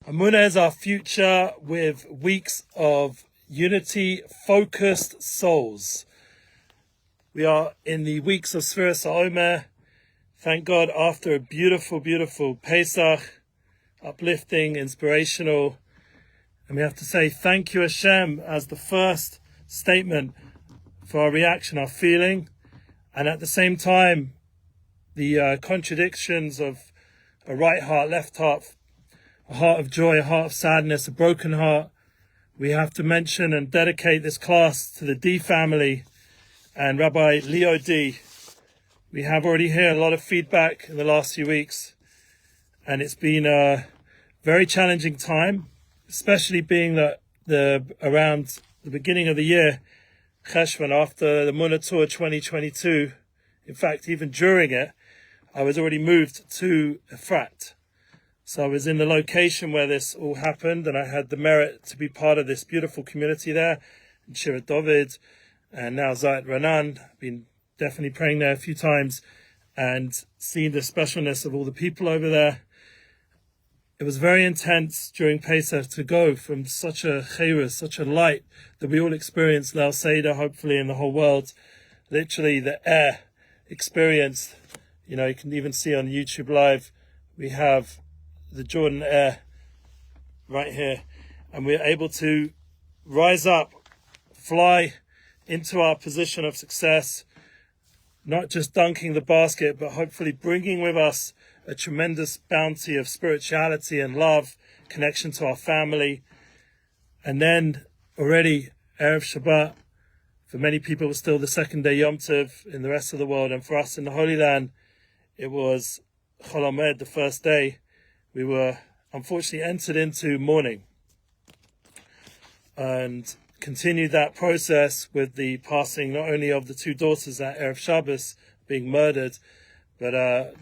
Emuna is our future with weeks of unity-focused souls. We are in the weeks of Sfiras HaOmer. Thank God, after a beautiful, beautiful Pesach, uplifting, inspirational. And we have to say thank you Hashem as the first statement for our reaction, our feeling. And at the same time, the contradictions of a right heart, left heart, a heart of joy, a heart of sadness, a broken heart. We have to mention and dedicate this class to the D family and Rabbi Leo D. We have already heard a lot of feedback in the last few weeks, and it's been a very challenging time, especially being that around the beginning of the year, Cheshvan, after the Emunalive Tour 2022, in fact, even during it, I was already moved to Efrat. So I was in the location where this all happened, and I had the merit to be part of this beautiful community there in Shirat David, and now Zayat Ranan. I've been definitely praying there a few times and seeing the specialness of all the people over there. It was very intense during Pesach to go from such a chayrus, such a light that we all experienced, Leil Seder, hopefully in the whole world. Literally the air experienced, you can even see on YouTube Live, we have the Jordan air right here, and we're able to rise up, fly into our position of success, not just dunking the basket, but hopefully bringing with us a tremendous bounty of spirituality and love, connection to our family. And then already Erev Shabbat, for many people it was still the second day Yom Tov in the rest of the world, and for us in the Holy Land it was Chol Hamoed, the first day. We were unfortunately entered into mourning and continued that process with the passing not only of the two daughters at Erev Shabbos being murdered, but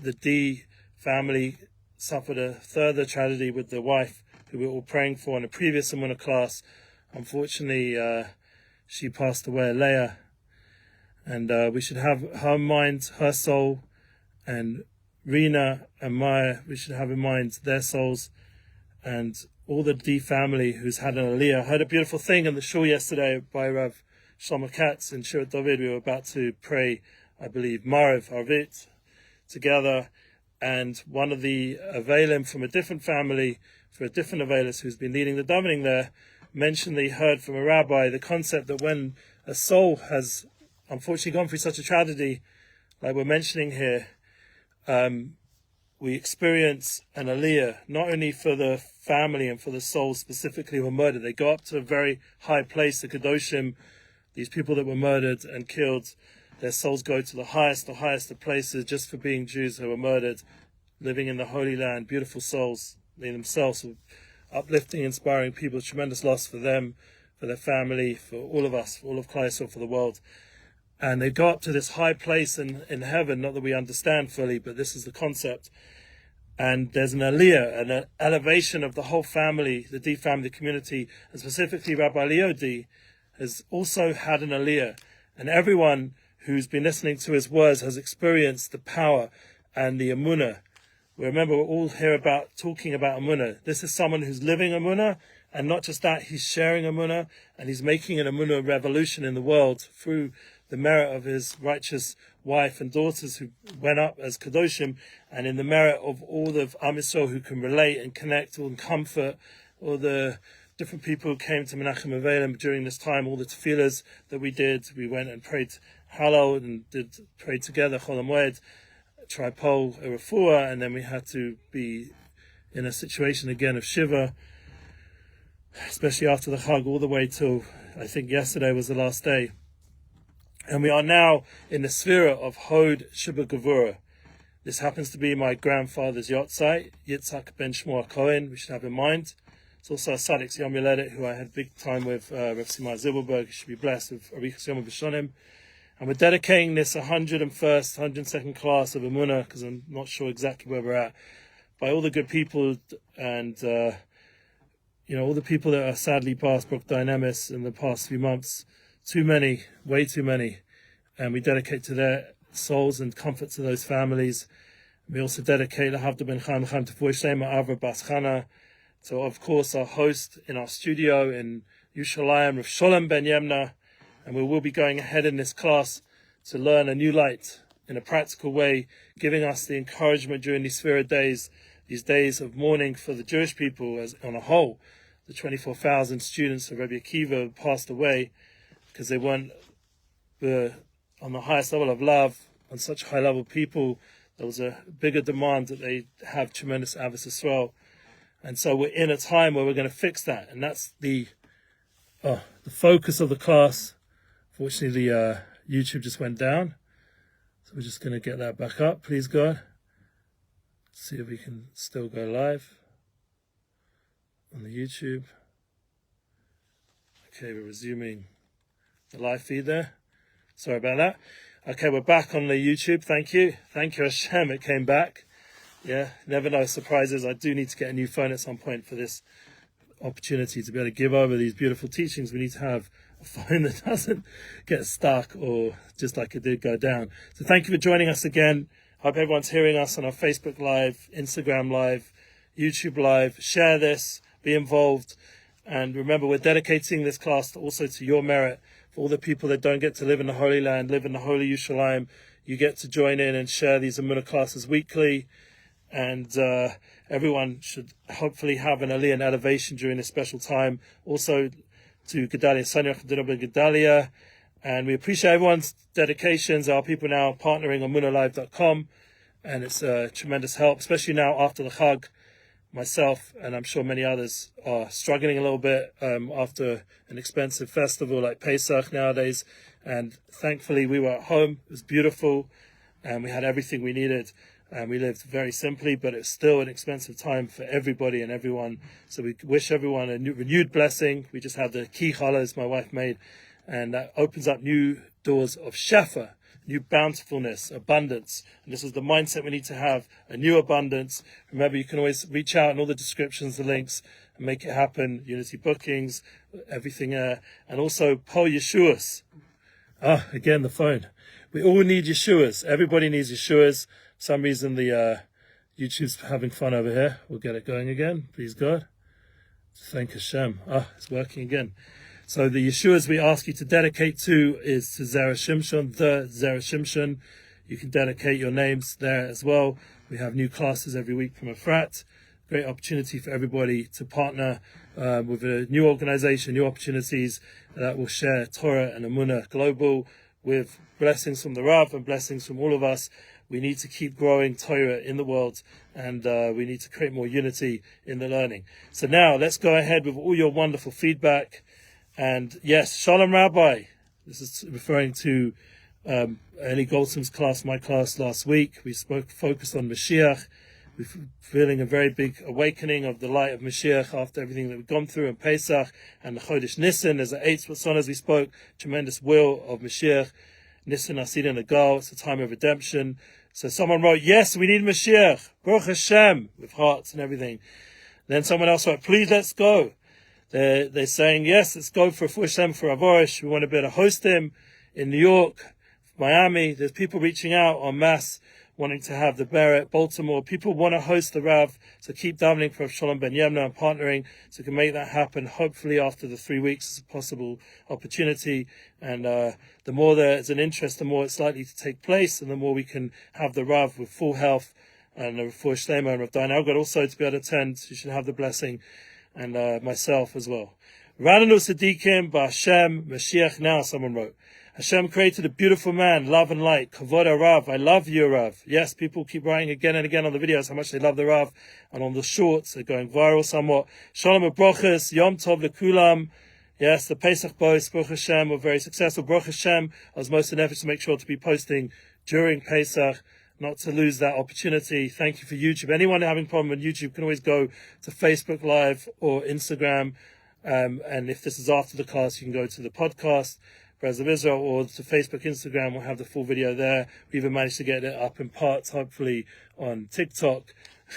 the D family suffered a further tragedy with the wife who we were all praying for in a previous Emuna class. Unfortunately, she passed away, Leah, and we should have her mind, her soul, and Rina and Maya, we should have in mind their souls, and all the D family who's had an aliyah. I heard a beautiful thing in the shul yesterday by Rav Shlomo Katz in Shirat David. We were about to pray, I believe, Maariv, Arvit, together, and one of the Avelim from a different family, for a different Avelis who's been leading the davening there, mentioned that he heard from a rabbi the concept that when a soul has unfortunately gone through such a tragedy, like we're mentioning here, we experience an aliyah, not only for the family and for the souls specifically who were murdered. They go up to a very high place, the Kedoshim, these people that were murdered and killed, their souls go to the highest of places just for being Jews who were murdered, living in the Holy Land, beautiful souls, they themselves, uplifting, inspiring people, tremendous loss for them, for their family, for all of us, for all of Klal Yisrael, for the world. And they go up to this high place in heaven, not that we understand fully, but this is the concept. And there's an aliyah, an elevation of the whole family, the D family, the community, and specifically Rabbi Leo D has also had an aliyah. And everyone who's been listening to his words has experienced the power and the Emuna. We remember we're all here talking about Emuna. This is someone who's living Emuna, and not just that, he's sharing Emuna, and he's making an Emuna revolution in the world through the merit of his righteous wife and daughters who went up as Kedoshim, and in the merit of all of Am Yisrael who can relate and connect and comfort, all the different people who came to Menachem Avelim during this time, all the tefillahs that we did. We went and prayed Hallel and prayed together Chol Hamoed, Tripol, Refuah, and then we had to be in a situation again of Shiva, especially after the Chag, all the way till, I think yesterday was the last day. And we are now in the sphere of Hod Sheba Gevura. This happens to be my grandfather's yahrzeit, Yitzhak ben Shmuel Cohen, we should have in mind. It's also a Sadik's Yom Yoledet, who I had big time with, Rav Simon Zibelberg. He should be blessed with Arichas Yom B'Shonim. And we're dedicating this 101st, 102nd class of Emuna, because I'm not sure exactly where we're at, by all the good people and, all the people that are sadly passed, Brook Dynamis, in the past few months. Too many, way too many. And we dedicate to their souls and comfort to those families. We also dedicate Lahavda ben Chaim Chaim Tefuah Shlema Avra Bas Chana, So, of course, our host in our studio in Yerushalayim, Rav Sholem ben Emuna, and we will be going ahead in this class to learn a new light in a practical way, giving us the encouragement during these Sefirah days, these days of mourning for the Jewish people as on a whole. The 24,000 students of Rabbi Akiva passed away because they weren't on the highest level of love, on such high level people. There was a bigger demand that they have tremendous Avos Yisrael. And so we're in a time where we're going to fix that. And that's the focus of the class. Fortunately, the YouTube just went down. So we're just going to get that back up, please God. See if we can still go live on the YouTube. Okay, we're resuming the live feed there. Sorry about that. Okay, we're back on the YouTube. Thank you. Thank you, Hashem. It came back. Yeah, never know surprises. I do need to get a new phone at some point for this opportunity to be able to give over these beautiful teachings. We need to have a phone that doesn't get stuck or just like it did go down. So thank you for joining us again. I hope everyone's hearing us on our Facebook Live, Instagram Live, YouTube Live. Share this, be involved. And remember, we're dedicating this class also to your merit. For all the people that don't get to live in the Holy Land, live in the Holy Yerushalayim, you get to join in and share these Emuna classes weekly. And everyone should hopefully have an aliyah and elevation during this special time. Also to Gedalia Sanyach and Gedalia. And we appreciate everyone's dedications. Our people now partnering on Emunalive.com. And it's a tremendous help, especially now after the Chag. Myself, and I'm sure many others, are struggling a little bit after an expensive festival like Pesach nowadays. And thankfully we were at home. It was beautiful. And we had everything we needed. And we lived very simply, but it's still an expensive time for everybody and everyone. So we wish everyone a renewed blessing. We just had the ki challahs my wife made, and that opens up new doors of shefa, new bountifulness, abundance. And this is the mindset we need to have, a new abundance. Remember, you can always reach out in all the descriptions, the links, and make it happen. Unity bookings, everything, and also po Yeshuas. Again, the phone. We all need Yeshuas. Everybody needs Yeshuas. For some reason, the YouTube's having fun over here. We'll get it going again, please God. Thank Hashem. It's working again. So the Yeshuas we ask you to dedicate to is to Zera Shimshon, the Zera Shimshon. You can dedicate your names there as well. We have new classes every week from Efrat. Great opportunity for everybody to partner with a new organization, new opportunities that will share Torah and Emuna global with blessings from the Rav and blessings from all of us. We need to keep growing Torah in the world, and we need to create more unity in the learning. So now let's go ahead with all your wonderful feedback. And yes, Shalom Rabbi. This is referring to Eli Goldsmith's class, my class last week. We focused on Mashiach. We're feeling a very big awakening of the light of Mashiach after everything that we've gone through in Pesach and the Chodesh Nisan. There's an 8 Swatzon as we spoke, tremendous will of Mashiach. Nisan Asid and Agal, it's a time of redemption. So someone wrote, yes, we need Mashiach, Baruch Hashem, with hearts and everything. Then someone else wrote, please, let's go. They're saying, yes, let's go for Hashem for Avorish. We want to be able to host him in New York, Miami. There's people reaching out en masse, wanting to have the Beret, Baltimore. People want to host the Rav, so keep davening for Sholem ben Emuna and partnering so we can make that happen. Hopefully after the 3 weeks is a possible opportunity. And the more there's an interest, the more it's likely to take place, and the more we can have the Rav with full health and the Refuah Shlema and Rav Dayan Elgad also to be able to attend. You should have the blessing, and myself as well. Radanu Sadiqim B'Hashem Mashiach now, someone wrote. Hashem created a beautiful man, love and light. Kavod Rav, I love you, Rav. Yes, people keep writing again and again on the videos how much they love the Rav, and on the shorts, they're going viral somewhat. Shalom Brochus, Yom Tov Lekulam. Yes, the Pesach boys, Baruch Hashem, were very successful. Baruch Hashem, I was most in effort to make sure to be posting during Pesach, not to lose that opportunity. Thank you for YouTube. Anyone having a problem with YouTube can always go to Facebook Live or Instagram. And if this is after the class, you can go to the podcast, Prayers of Israel, or to Facebook, Instagram. We'll have the full video there. We even managed to get it up in parts, hopefully on TikTok,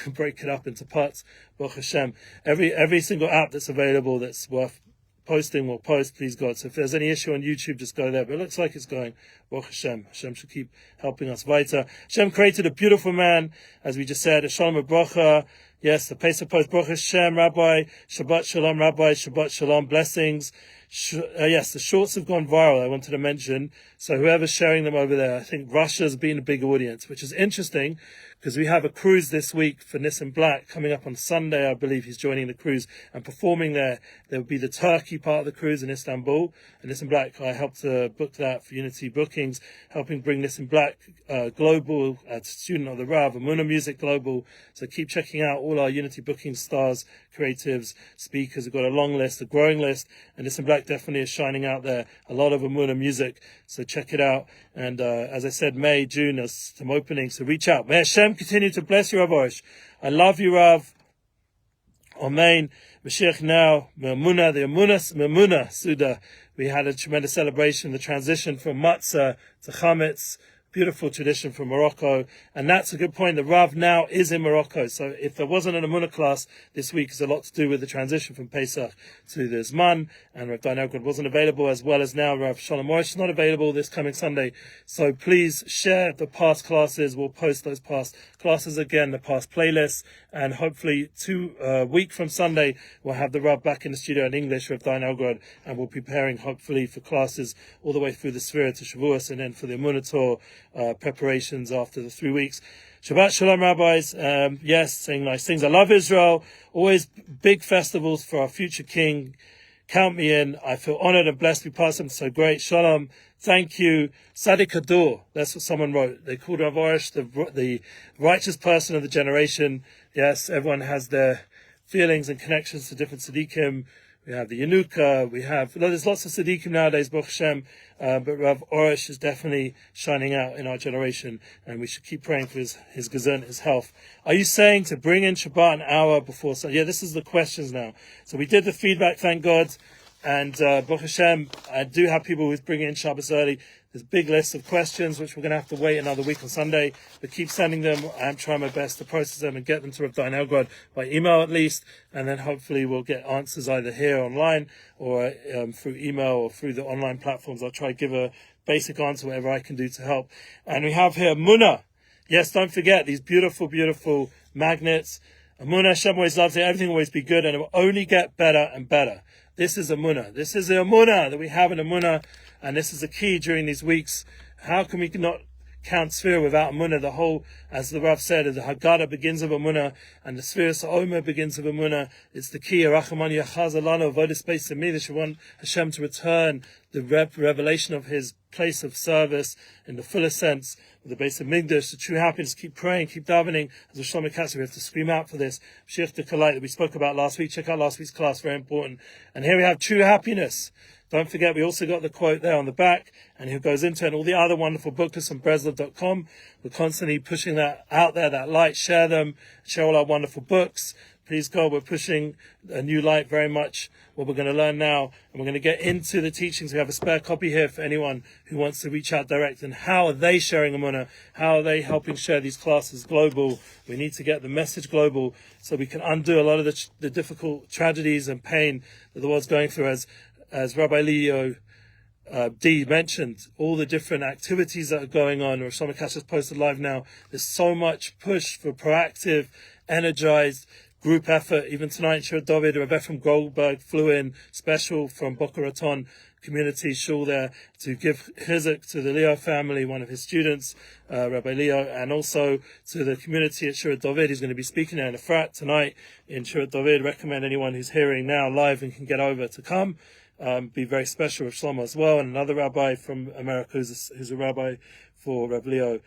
break it up into parts. Baruch Hashem. Every single app that's available that's worth posting will post, please God. So if there's any issue on YouTube, just go there. But it looks like it's going. Baruch Hashem. Hashem should keep helping us weiter. Hashem created a beautiful man, as we just said, a shalom bracha. Yes, the Pesach post, Baruch Hashem, Rabbi, Shabbat Shalom, Rabbi, Shabbat Shalom, blessings. Yes, the shorts have gone viral, I wanted to mention. So whoever's sharing them over there, I think Russia's been a big audience, which is interesting because we have a cruise this week for Nissan Black coming up on Sunday. I believe he's joining the cruise and performing there. There will be the Turkey part of the cruise in Istanbul. And Nissan Black, I helped to book that for Unity Bookings, helping bring Nissan Black global, student of the Rav, Emuna Music Global. So keep checking out all our Unity Booking stars, creatives, speakers. We've got a long list, a growing list, and Nissan Black definitely is shining out there. A lot of Emuna music, so check it out. And as I said, May, June, there's some openings, so reach out. May Hashem continue to bless you, Rav Orish. I love you, Rav. Amen. Mashiach now, Emuna, the Emuna Suda. We had a tremendous celebration, the transition from matzah to chametz. Beautiful tradition from Morocco, and that's a good point. The Rav now is in Morocco, so if there wasn't an Emuna class this week, it's a lot to do with the transition from Pesach to the Zman, and Rav Dainelgod wasn't available, as well as now Rav Shalom Morish is not available this coming Sunday. So please share the past classes. We'll post those past classes again, the past playlists, and hopefully 2 week from Sunday we'll have the Rav back in the studio in English, Rav Dainelgod, and we'll be preparing hopefully for classes all the way through the Sefira to Shavuot, and then for the Emunalive Tour preparations after the 3 weeks. Shabbat Shalom, rabbis. Yes, saying nice things. I love Israel. Always big festivals for our future king. Count me in. I feel honored and blessed to be part of something so great. Shalom. Thank you. Sadiq Hador. That's what someone wrote. They called Rav Orish the righteous person of the generation. Yes, everyone has their feelings and connections to different tzaddikim. We have the Yanuka, there's lots of Tzaddikim nowadays, Baruch Hashem, but Rav Orish is definitely shining out in our generation, and we should keep praying for his gesundheit, his health. Are you saying to bring in Shabbat an hour before? Yeah, this is the questions now. So we did the feedback, thank God, and Baruch Hashem, I do have people who's bringing in Shabbos early. There's a big list of questions, which we're going to have to wait another week on Sunday, but keep sending them. I'm trying my best to process them and get them to Rav Dainelgod by email at least, and then hopefully we'll get answers either here online or through email or through the online platforms. I'll try to give a basic answer, whatever I can do to help. And we have here Emuna. Yes, don't forget these beautiful, beautiful magnets. Emuna, Hashem always loves it. Everything will always be good, and it will only get better and better. This is Emuna. This is the Emuna that we have in Emuna. And this is the key during these weeks. How can we not count Sefira without Emuna? The whole, as the Rav said, the Haggadah begins with Emuna, and the Sefira Omer begins with Emuna. It's the key. Rachamani Yachaz Alano, avodah space to me. That you want Hashem to return the revelation of His place of service in the fullest sense, with the base of Migdash, the true happiness. Keep praying, keep davening. As a Shlomo Katzer, we have to scream out for this. Shich Dekalite that we spoke about last week. Check out last week's class, very important. And here we have true happiness. Don't forget, we also got the quote there on the back, and who goes into it, and all the other wonderful books on Breslov.com. We're constantly pushing that out there, that light. Share them, share all our wonderful books. Please God, we're pushing a new light very much, what we're going to learn now, and we're going to get into the teachings. We have a spare copy here for anyone who wants to reach out direct. And how are they sharing Emuna? How are they helping share these classes global? We need to get the message global so we can undo a lot of the difficult tragedies and pain that the world's going through. As Rabbi Leo D mentioned, all the different activities that are going on, or Shlomo Katz has posted live now, there's so much push for proactive, energized group effort. Even tonight, Shirat David, Rabbi from Goldberg flew in special from Boca Raton community shul there to give chizuk to the Leo family, one of his students, Rabbi Leo, and also to the community at Shirat David. He's going to be speaking there in a frat tonight in Shirat David. Recommend anyone who's hearing now live and can get over to come. Be very special with Shlomo as well, and another rabbi from America who's a rabbi for Rabbi Leo.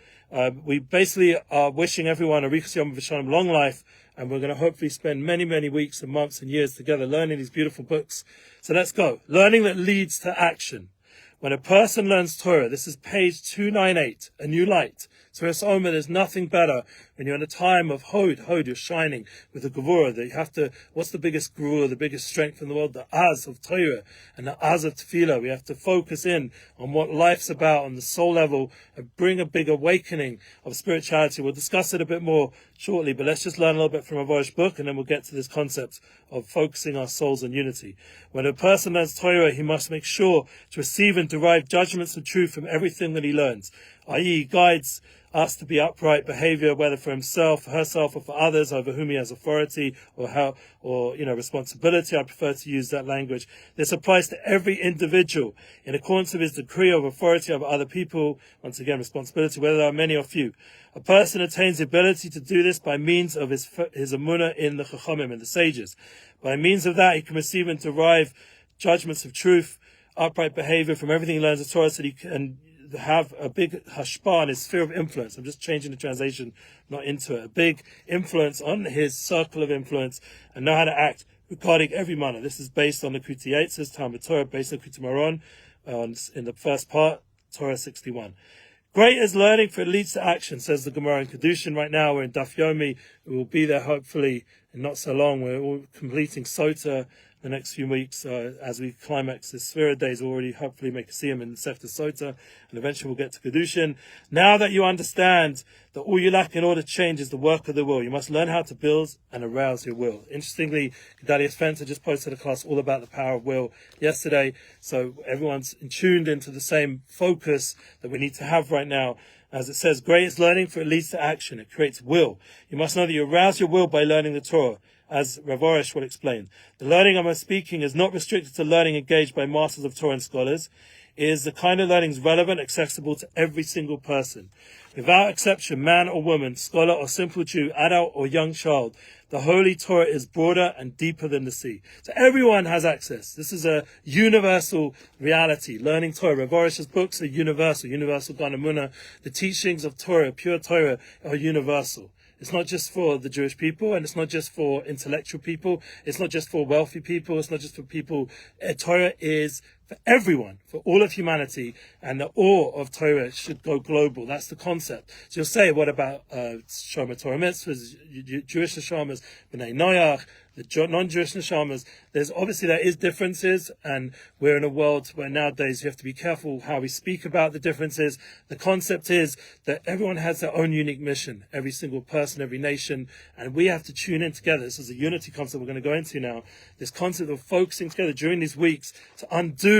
We basically are wishing everyone a Richas Yom V'Shalom, long life, and we're going to hopefully spend many, many weeks and months and years together learning these beautiful books. So let's go. Learning that leads to action. When a person learns Torah, this is page 298, a new light. So as Omer, there's nothing better when you're in a time of Hod, you're shining with the Gevurah, that you have to, what's the biggest Gevurah, the biggest strength in the world? The Az of Torah and the Az of Tefillah. We have to focus in on what life's about on the soul level and bring a big awakening of spirituality. We'll discuss it a bit more shortly, but let's just learn a little bit from a Vorish book, and then we'll get to this concept of focusing our souls on unity. When a person learns Torah, he must make sure to receive and derive judgments and truth from everything that he learns. i.e. guides us to be upright behavior, whether for himself, herself, or for others over whom he has authority or responsibility. I prefer to use that language. This applies to every individual in accordance with his decree of authority over other people. Once again, responsibility, whether there are many or few. A person attains the ability to do this by means of his Emuna in the Chachamim, in the sages. By means of that, he can receive and derive judgments of truth, upright behavior from everything he learns of Torah, so that he can have a big hashpah on his sphere of influence. I'm just changing the translation, not into it. A big influence on his circle of influence, and know how to act regarding every manner. This is based on the Kuti Yetzes, Talmud Torah, based on Kuti Maron, in the first part, Torah 61. Great is learning, for it leads to action, says the Gemara in Kedushin. Right now we're in Daf Yomi. We will be there hopefully in not so long. We're all completing Sota the next few weeks as we climax this Sphira days. We'll already hopefully make a siyum in Sefta Sota, and eventually we'll get to Kedushin. Now that you understand that all you lack in order to change is the work of the will, you must learn how to build and arouse your will. Interestingly, Gedalia Spencer just posted a class all about the power of will yesterday, so everyone's tuned into the same focus that we need to have right now. As it says, great is learning, for it leads to action. It creates will. You must know that you arouse your will by learning the Torah. As Rav Orish will explain, the learning I'm speaking is not restricted to learning engaged by masters of Torah and scholars. It is the kind of learning relevant, accessible to every single person. Without exception, man or woman, scholar or simple Jew, adult or young child, the Holy Torah is broader and deeper than the sea. So everyone has access. This is a universal reality. Learning Torah. Rav Orish's books are universal. Universal Gan Emuna. The teachings of Torah, pure Torah, are universal. It's not just for the Jewish people, and it's not just for intellectual people. It's not just for wealthy people. It's not just for people. Torah is for everyone, for all of humanity, and the awe of Torah should go global. That's the concept. So you'll say, what about Shomer Torah mitzvahs, Jewish neshamas, B'nai Noach, the non-Jewish neshamas? There is differences, and we're in a world where nowadays you have to be careful how we speak about the differences. The concept is that everyone has their own unique mission, every single person, every nation, and we have to tune in together. This is a unity concept we're going to go into now. This concept of focusing together during these weeks to undo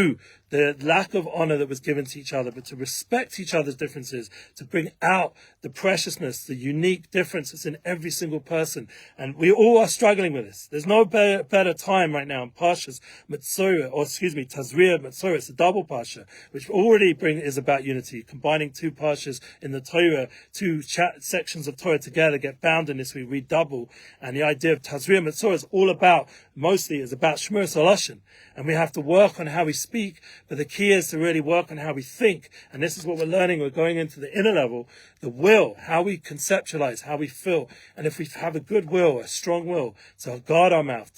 the lack of honor that was given to each other, but to respect each other's differences, to bring out the preciousness, the unique differences in every single person. And we all are struggling with this. There's no better time right now in Parshas Tazria Metzora. It's a double Parsha, which already is about unity, combining two Parshas in the Torah, two sections of Torah together get bound in this. We read double. And the idea of Tazria Metzora is mostly about Shmur Saloshin. And we have to work on how we speak, but the key is to really work on how we think. And this is what we're learning. We're going into the inner level, the will, how we conceptualize, how we feel. And if we have a good will, a strong will, to guard our mouth,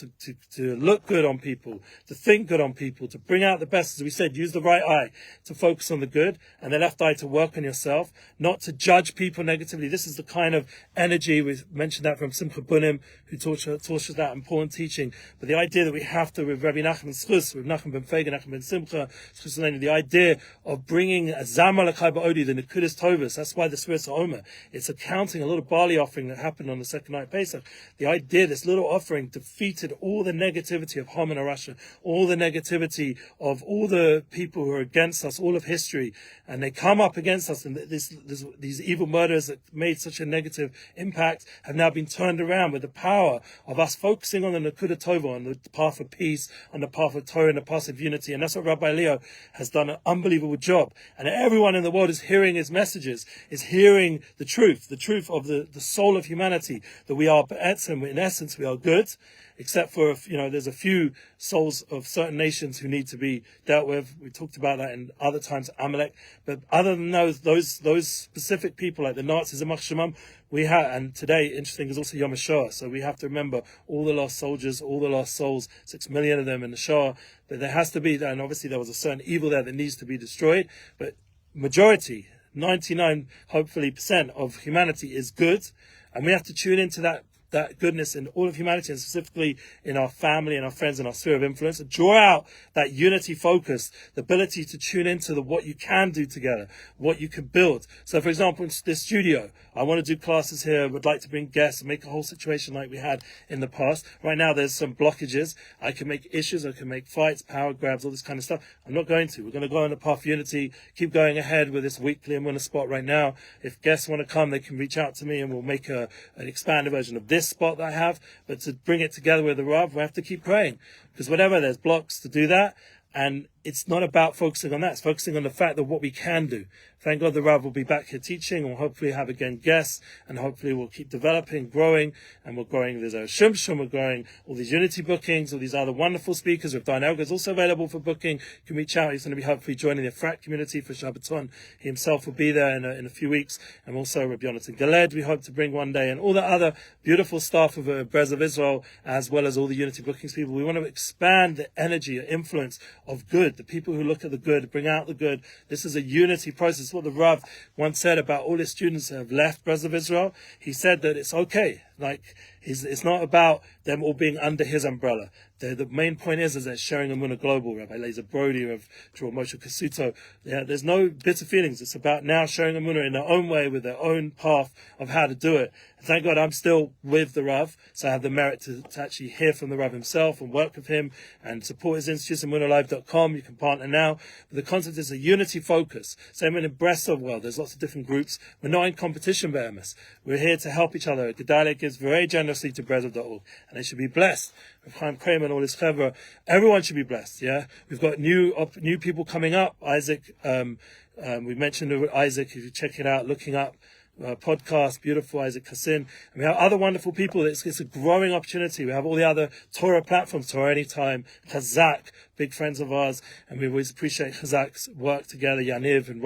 to look good on people, to think good on people, to bring out the best, as we said, use the right eye to focus on the good, and the left eye to work on yourself, not to judge people negatively. This is the kind of energy, we mentioned that from Simcha Bunim, who taught us that important teaching. But the idea that we have to, with Rabbi Nachman Schus, with Nachman ben Fegen, Nachman ben Simcha, the idea of bringing a Zama L'chai Ba'odi, the Nekudas Tovas. That's why the Sfiras HaOmer, it's accounting a little barley offering that happened on the second night of Pesach. The idea, this little offering defeated all the negativity of Haman and Russia, all the negativity of all the people who are against us, all of history, and they come up against us, and these evil murders that made such a negative impact have now been turned around with the power of us focusing on the Nekuda Tova, on the path of peace, on the path of Torah, and the path of unity. And that's what Rabbi Leo has done an unbelievable job. And everyone in the world is hearing his messages, is hearing the truth of the soul of humanity, that we are, in essence, we are good, except for, there's a few souls of certain nations who need to be dealt with. We talked about that in other times, Amalek. But other than those specific people, like the Nazis and Machshamam, and today, interesting, is also Yom HaShoah. So we have to remember all the lost soldiers, all the lost souls, 6 million of them in the Shoah. But there has to be, and obviously there was a certain evil there that needs to be destroyed. But majority, 99, hopefully, % of humanity is good. And we have to tune into that that goodness in all of humanity, and specifically in our family and our friends and our sphere of influence, and draw out that unity focus, the ability to tune into what you can do together, what you can build. So for example, in this studio, I want to do classes here, would like to bring guests and make a whole situation like we had in the past. Right now there's some blockages. I can make issues, I can make fights, power grabs, all this kind of stuff. I'm not going to. We're going to go on the path of unity, keep going ahead with this weekly Emuna spot right now. If guests want to come, they can reach out to me and we'll make an expanded version of this spot that I have. But to bring it together with the Rav, we have to keep praying, because whatever, there's blocks to do that. And it's not about focusing on that. It's focusing on the fact that what we can do. Thank God the Rav will be back here teaching, and we'll hopefully have again guests, and hopefully we'll keep developing, growing, and we're growing. There's a Shum, we're growing all these Unity bookings, all these other wonderful speakers. Rabbi Elga is also available for booking. You can reach out. He's going to be hopefully joining the Frat community for Shabbaton. He himself will be there in a few weeks. And also Rabbi Yonatan Galed we hope to bring one day, and all the other beautiful staff of Brez of Israel, as well as all the Unity bookings people. We want to expand the energy, the influence of good, the people who look at the good, bring out the good. This is a unity process. What the Rav once said about all his students that have left Brez of Israel. He said that it's okay. Like, it's not about them all being under his umbrella. The main point is that sharing Emuna global. Rabbi Laser Brody, Rav Dror Moshe Kasuto. Yeah, there's no bitter feelings. It's about now sharing Emuna in their own way, with their own path of how to do it. And thank God I'm still with the Rav, so I have the merit to actually hear from the Rav himself and work with him and support his institute, Emunalive.com. You can partner now. But the concept is a unity focus. Same in the breast of world. There's lots of different groups. We're not in competition, Behemoth. We're here to help each other. Gedalia gives very generously to Brezav.org, and they should be blessed. With Chaim Kramer and all his chevra, everyone should be blessed. Yeah, we've got new people coming up. Isaac, we mentioned Isaac. If you check it out, looking up. Podcast, beautiful Isaac Kassin. And we have other wonderful people. It's a growing opportunity. We have all the other Torah platforms, Torah Anytime, Chazak, big friends of ours, and we always appreciate Chazak's work together, Yaniv and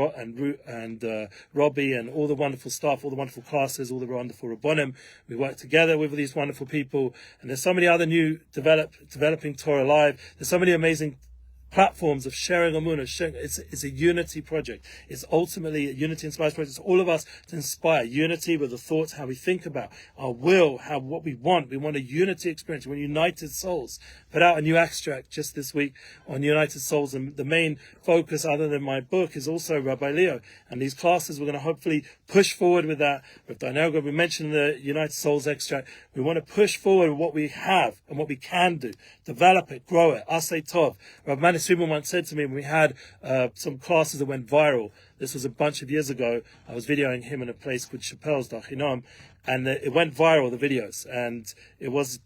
Rabbi, and all the wonderful staff, all the wonderful classes, all the wonderful Rabbonim. We work together with these wonderful people, and there's so many other new developing Torah Live. There's so many amazing platforms of sharing Emuna. It's a unity project. It's ultimately a unity inspired project. It's all of us to inspire unity with the thoughts, how we think about our will, what we want. We want a unity experience. We want united souls. Put out a new extract just this week on united souls, and the main focus, other than my book, is also Rabbi Leo. And these classes, we're going to hopefully push forward with that. With Dainelga, we mentioned the United Souls extract. We want to push forward with what we have and what we can do. Develop it, grow it. Asay Tov. Rabbi Suman once said to me when we had some classes that went viral. This was a bunch of years ago. I was videoing him in a place called Chappelle's Dachinam, and it went viral, the videos, and it was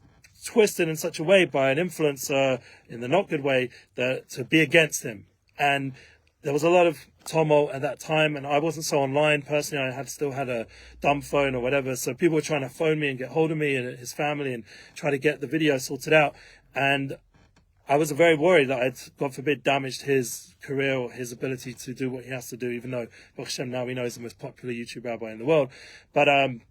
twisted in such a way by an influencer in the not good way to be against him. And there was a lot of tumult at that time, and I wasn't so online personally. I still had a dumb phone or whatever, so people were trying to phone me and get hold of me and his family and try to get the video sorted out. And I was very worried that I'd, God forbid, damaged his career or his ability to do what he has to do, even though, Baruch Hashem, now we know he's the most popular YouTube rabbi in the world. But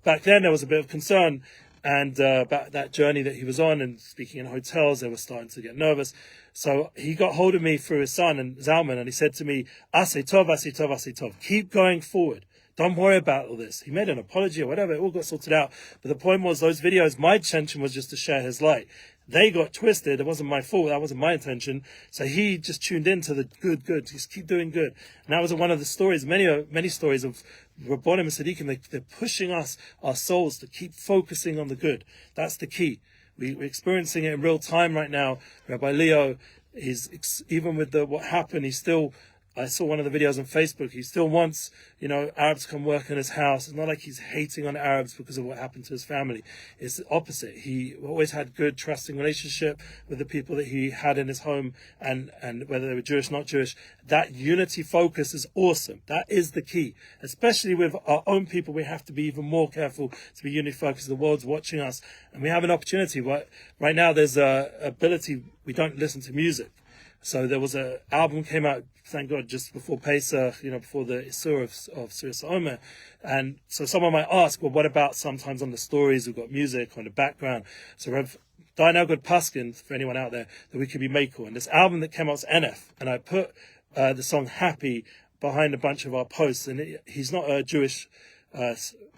back then there was a bit of concern, and about that journey that he was on, and speaking in hotels, they were starting to get nervous. So he got hold of me through his son and Zalman, and he said to me, Asay Tov, Asay Tov, Asay Tov. Keep going forward. Don't worry about all this. He made an apology or whatever. It all got sorted out. But the point was, those videos, my intention was just to share his light. They got twisted. It wasn't my fault. That wasn't my intention. So he just tuned into the good. Just keep doing good. And that was one of the stories, many stories of Rabbonim and Tzaddikim. They're pushing us, our souls, to keep focusing on the good. That's the key. We're experiencing it in real time right now. Rabbi Leo, even with what happened, I saw one of the videos on Facebook. He still wants, Arabs to come work in his house. It's not like he's hating on Arabs because of what happened to his family. It's the opposite. He always had good, trusting relationship with the people that he had in his home, and whether they were Jewish, not Jewish. That unity focus is awesome. That is the key. Especially with our own people, we have to be even more careful to be unity focused. The world's watching us, and we have an opportunity. Right now, there's a ability. We don't listen to music. So there was an album came out, thank God, just before Pesach, before the Isur of Surah Omer. And so someone might ask, well, what about sometimes on the stories we've got music on the background? So Rev Dainel God Paskin, for anyone out there, that we could be Mako. And this album that came out was NF, and I put the song Happy behind a bunch of our posts. And he's not a Jewish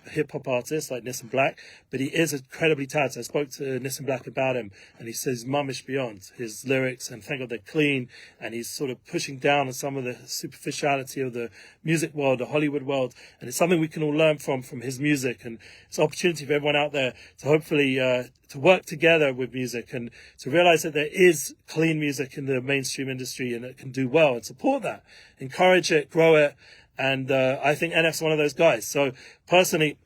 hip-hop artist like Nissan Black, but he is incredibly talented. I spoke to Nissan Black about him, and he says mummish beyond his lyrics, and thank God they're clean, and he's sort of pushing down on some of the superficiality of the music world, the Hollywood world, and it's something we can all learn from his music, and it's an opportunity for everyone out there to hopefully to work together with music and to realize that there is clean music in the mainstream industry and it can do well, and support that, encourage it, grow it. And I think NF's one of those guys. So personally,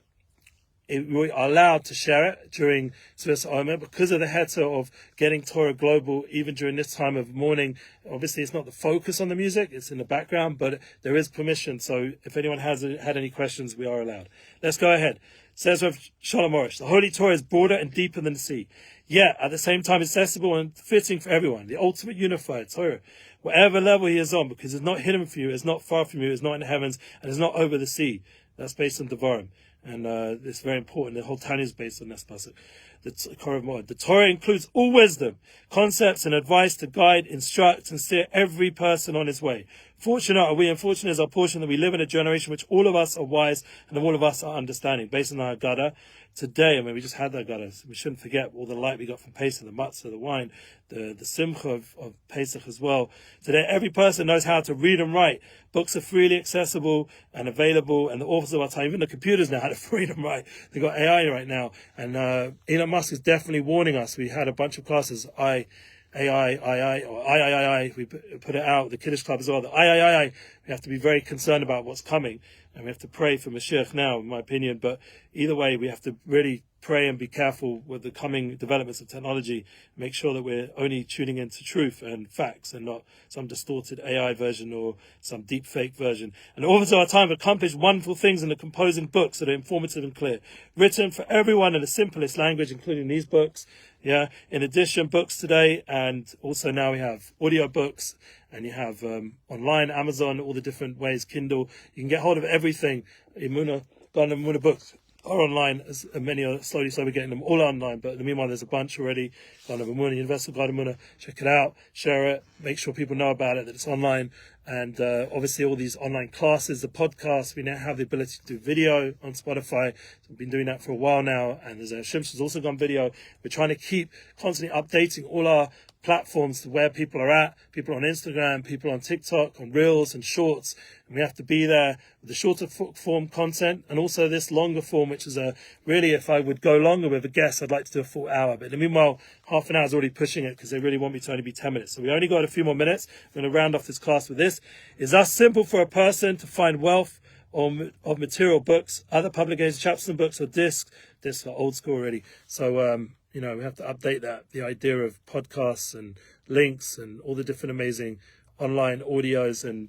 we are allowed to share it during Sfiras Omer because of the heter of getting Torah global, even during this time of mourning. Obviously, it's not the focus on the music, it's in the background, but there is permission. So if anyone has had any questions, we are allowed. Let's go ahead. Says Rav Shalom Arush, the Holy Torah is broader and deeper than the sea, yet at the same time accessible and fitting for everyone. The ultimate unified Torah, whatever level he is on, because it's not hidden from you, it's not far from you, it's not in the heavens, and it's not over the sea. That's based on Devarim. And it's very important. The whole Tanya is based on this pasuk. The Torah includes all wisdom, concepts, and advice to guide, instruct, and steer every person on his way. Fortunate are we, and fortunate is our portion that we live in a generation which all of us are wise and all of us are understanding. Based on our Haggadah today, we just had that Haggadah, so we shouldn't forget all the light we got from Pesach, the matzah, the wine, the simcha of Pesach as well. Today, every person knows how to read and write. Books are freely accessible and available, and the authors of our time, even the computers know how to read and write. They've got AI right now, and Elon Musk is definitely warning us. We had a bunch of classes, II, we put it out, the Kiddush Club as well, the III, we have to be very concerned about what's coming, and we have to pray for Mashiach now, in my opinion, but either way, we have to really pray and be careful with the coming developments of technology, make sure that we're only tuning into truth and facts and not some distorted AI version or some deep fake version. And the authors of our time have accomplished wonderful things in the composing books that are informative and clear, written for everyone in the simplest language, including these books. Yeah. In addition, books today, and also now we have audio books, and you have online, Amazon, all the different ways, Kindle. You can get hold of everything. Emuna, Garden of Emuna books are online, as many are slowly getting them all online, but in the meanwhile there's a bunch already. Garden of Emuna, Universal Garden of Emuna, check it out, share it, make sure people know about it, that it's online, and obviously all these online classes, the podcasts, we now have the ability to do video on Spotify, so we've been doing that for a while now, and there's Shimshon's also gone video. We're trying to keep constantly updating all our platforms to where people are at, people on Instagram, people on TikTok, on Reels and Shorts, and we have to be there with the shorter form content and also this longer form, which is really, if I would go longer with a guest, I'd like to do a full hour, but in the meanwhile, half an hour is already pushing it because they really want me to only be 10 minutes, so we only got a few more minutes. I'm going to round off this class with this. Is that simple for a person to find wealth of material books, other publications, chapters and books, or discs? Discs are old school already, so we have to update that, the idea of podcasts and links and all the different amazing online audios, and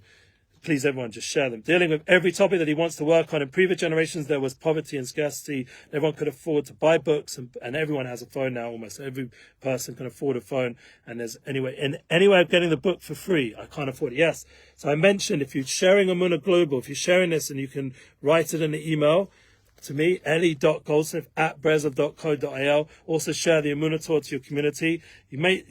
please everyone just share them. Dealing with every topic that he wants to work on. In previous generations there was poverty and scarcity. Everyone could afford to buy books, and everyone has a phone now. Almost every person can afford a phone, and there's any way of getting the book for free. I can't afford it. Yes. So I mentioned, if you're sharing Emuna Global, if you're sharing this, and you can write it in the email to me, eli.goldsmith@brezov.co.il. Also share the Emuna Tour to your community. You may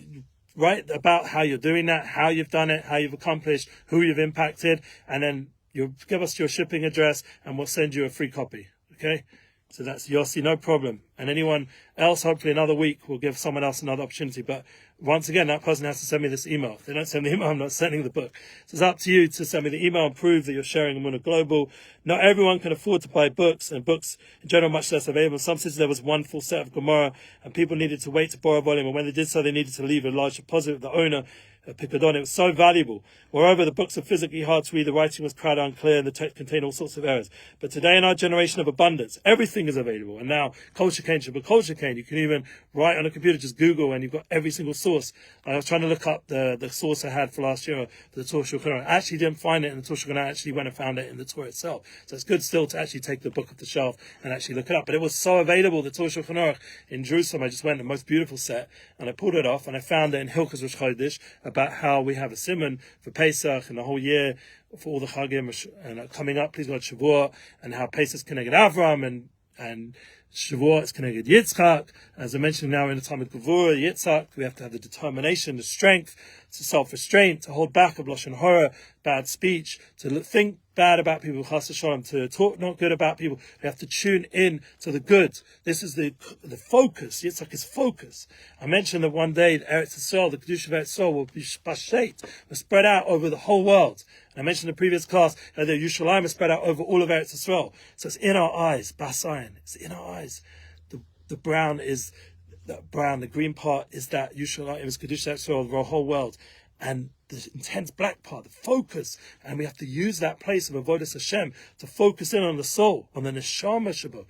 write about how you're doing that, how you've done it, how you've accomplished, who you've impacted, and then you'll give us your shipping address and we'll send you a free copy. Okay? So that's Yossi, no problem. And anyone else, hopefully another week, will give someone else another opportunity. But once again, that person has to send me this email. If they don't send me the email, I'm not sending the book. So it's up to you to send me the email and prove that you're sharing Emuna Global. Not everyone can afford to buy books, and books in general much less available. In some cities there was one full set of Gemara, and people needed to wait to borrow a volume, and when they did so, they needed to leave a large deposit with the owner. Picadon. It was so valuable. Moreover, the books are physically hard to read, the writing was crowded, unclear, and the text contained all sorts of errors. But today, in our generation of abundance, everything is available. And now, culture cane, you can even write on a computer, just Google, and you've got every single source. I was trying to look up the source I had for last year for the Torah Shulchan Aruch. I actually didn't find it in the Torah Shulchan Aruch. I actually went and found it in the Torah itself. So it's good still to actually take the book off the shelf and actually look it up. But it was so available, the Torah Shulchan Aruch in Jerusalem. I just went, the most beautiful set, and I pulled it off, and I found it in Hilchos Rosh Chodesh about how we have a simon for Pesach and the whole year for all the Chagim and coming up, please God, Shavuot, and how Pesach's connected Avram and Shavuot is connected Yitzchak. As I mentioned, now in the time of Gevurah, Yitzchak, we have to have the determination, the strength, to self-restraint, to hold back of lashon hara, bad speech, to think bad about people, chas v'shalom, to talk not good about people. We have to tune in to the good. This is the focus. Yitzchak is focus. I mentioned that one day Eretz Yisrael, the Kedusha of Eretz Yisrael, will be spashet, will spread out over the whole world. And I mentioned in the previous class that the Yerushalayim is spread out over all of Eretz Yisrael. So it's in our eyes, basayin. It's in our eyes. The brown is that brown. The green part is that Yerushalayim is Kedusha Eretz Yisrael over the whole world. And the intense black part, the focus, and we have to use that place of avodas Hashem to focus in on the soul, on the neshama shabo.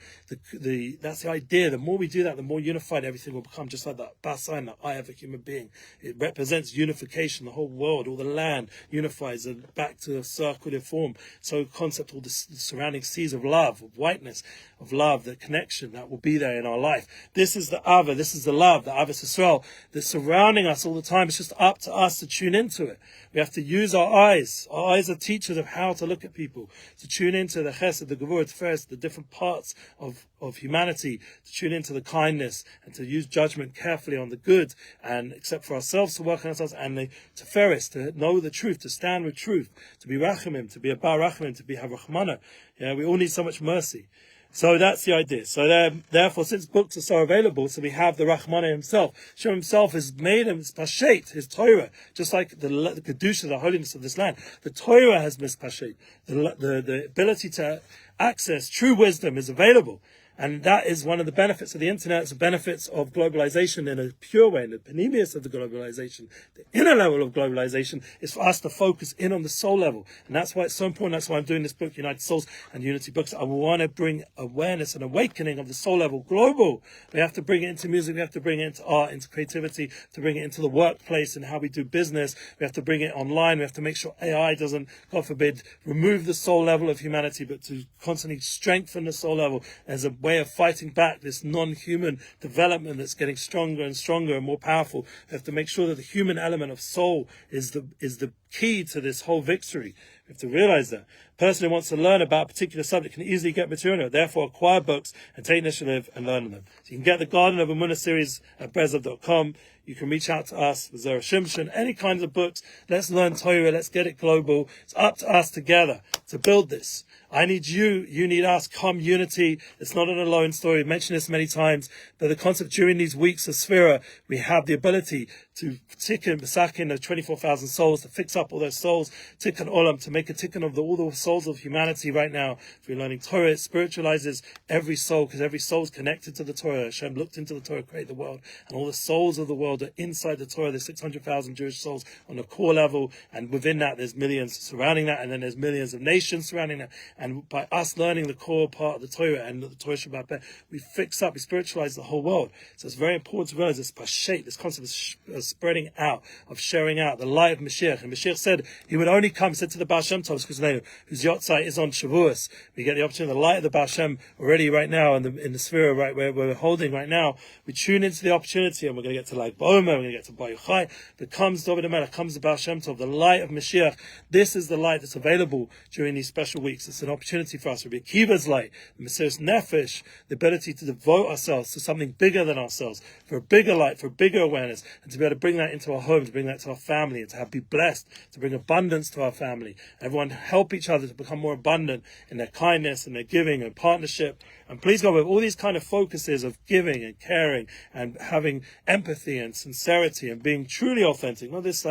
That's the idea. The more we do that, the more unified everything will become, just like that basayin, the eye of a human being. It represents unification. The whole world, all the land unifies and back to a circular form. So concept, all the surrounding seas of love, of whiteness, of love, the connection that will be there in our life. This is the Ava, this is the love, the Avos Yisrael, that's surrounding us all the time. It's just up to us to tune into it. We have to use our eyes. Our eyes are teachers of how to look at people, to tune into the chesed, the gevurah, first, the different parts of humanity, to tune into the kindness and to use judgment carefully on the good, and except for ourselves, to work on ourselves, and the teferis, to know the truth, to stand with truth, to be rachamim, to be a bar rachamim, to be harachmana. Yeah, we all need so much mercy. So that's the idea. So therefore, since books are so available, so we have the Rachmana himself. Hashem himself has made him mispashet, his Torah, just like the Kedusha, the holiness of this land. The Torah has mispashet. The ability to access true wisdom is available. And that is one of the benefits of the internet. It's the benefits of globalization in a pure way, in the panemius of the globalization. The inner level of globalization is for us to focus in on the soul level. And that's why it's so important. That's why I'm doing this book, United Souls and Unity Books. I want to bring awareness and awakening of the soul level global. We have to bring it into music. We have to bring it into art, into creativity, to bring it into the workplace and how we do business. We have to bring it online. We have to make sure AI doesn't, God forbid, remove the soul level of humanity, but to constantly strengthen the soul level as a way of fighting back this non-human development that's getting stronger and stronger and more powerful. We have to make sure that the human element of soul is the key to this whole victory. We have to realize that. A person who wants to learn about a particular subject can easily get material. Therefore, acquire books and take initiative and learn them. So you can get the Garden of Emuna series at brezov.com. You can reach out to us with Zera Shimshon, any kinds of books. Let's learn Torah. Let's get it global. It's up to us together to build this. I need you. You need us. Come unity. It's not an alone story. I've mentioned this many times, but the concept during these weeks of Sphira, we have the ability to tikkun, besakin, the 24,000 souls, to fix up all those souls, tikkun olam, to make a tikkun of all the souls of humanity right now. If we're learning Torah, it spiritualizes every soul, because every soul is connected to the Torah. Hashem looked into the Torah, created the world, and all the souls of the world are inside the Torah. There's 600,000 Jewish souls on the core level, and within that there's millions surrounding that, and then there's millions of nations surrounding that. And by us learning the core part of the Torah and the Torah Shabbat Peh, we fix up, we spiritualize the whole world. So it's very important to realize this pashet, this concept of spreading out, of sharing out, the light of Mashiach. And Mashiach said he would only come, said to the Baal Shem Tov, whose yahrzeit is on Shavuos. We get the opportunity, the light of the Baal Shem already right now in the sphere right where we're holding right now. We tune into the opportunity, and we're going to get to Lag BaOmer, we're going to get to Bar Yochai. But comes David HaMelech, comes the Baal Shem Tov, the light of Mashiach. This is the light that's available during these special weeks. It's an opportunity for us. Rabbi Akiva's light, the Mesiras Nefesh, the ability to devote ourselves to something bigger than ourselves, for a bigger light, for a bigger awareness, and to be able to bring that into our home, to bring that to our family, and to be blessed, to bring abundance to our family. Everyone help each other to become more abundant in their kindness and their giving and partnership. And please God, with all these kind of focuses of giving and caring and having empathy and sincerity and being truly authentic, not this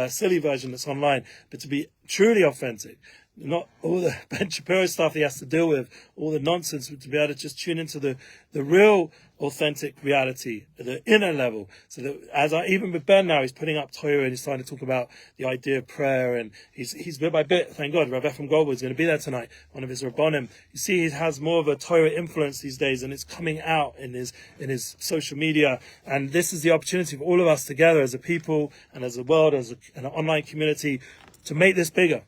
silly version that's online, but to be truly authentic. Not all the Ben Shapiro stuff he has to deal with, all the nonsense, to be able to just tune into the real authentic reality, the inner level. So that even with Ben now, he's putting up Torah and he's starting to talk about the idea of prayer, and he's bit by bit, thank God, Rabbi from Goldberg is going to be there tonight, one of his Rabbonim. You see, he has more of a Torah influence these days, and it's coming out in his social media. And this is the opportunity for all of us together as a people and as a world, as an online community, to make this bigger.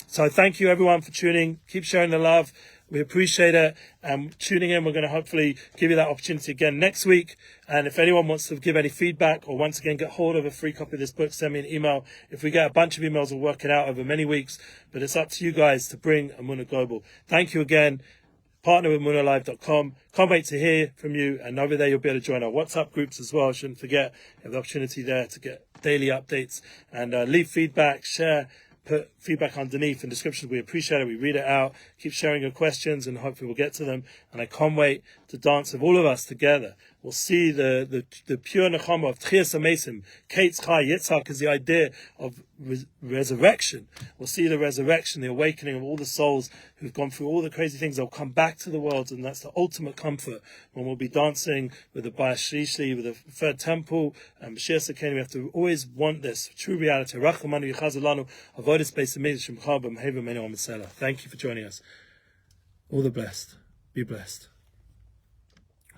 So thank you everyone for tuning. Keep sharing the love. We appreciate it. And tuning in, we're going to hopefully give you that opportunity again next week. And if anyone wants to give any feedback or once again get hold of a free copy of this book, send me an email. If we get a bunch of emails, we'll work it out over many weeks. But it's up to you guys to bring Emuna global. Thank you again. partner with Emunalive.com. Can't wait to hear from you. And over there, you'll be able to join our WhatsApp groups as well. Shouldn't forget, you have the opportunity there to get daily updates and leave feedback, share, put feedback underneath in descriptions. We appreciate it. We read it out. Keep sharing your questions and hopefully we'll get to them. And I can't wait to dance with all of us together. We'll see the pure nechama of Tchias HaMesim. Kates Chai Yitzhak is the idea of resurrection. We'll see the resurrection, the awakening of all the souls who've gone through all the crazy things. They'll come back to the world, and that's the ultimate comfort when we'll be dancing with the Bayis Shlishli, with the third temple, and Mashiach Sekeni. We have to always want this true reality. Rachamanu Yichazalanu Avodas Beis Hamikdash Shemcha B'Meheva Menu Amisela. Thank you for joining us. All the best. Be blessed.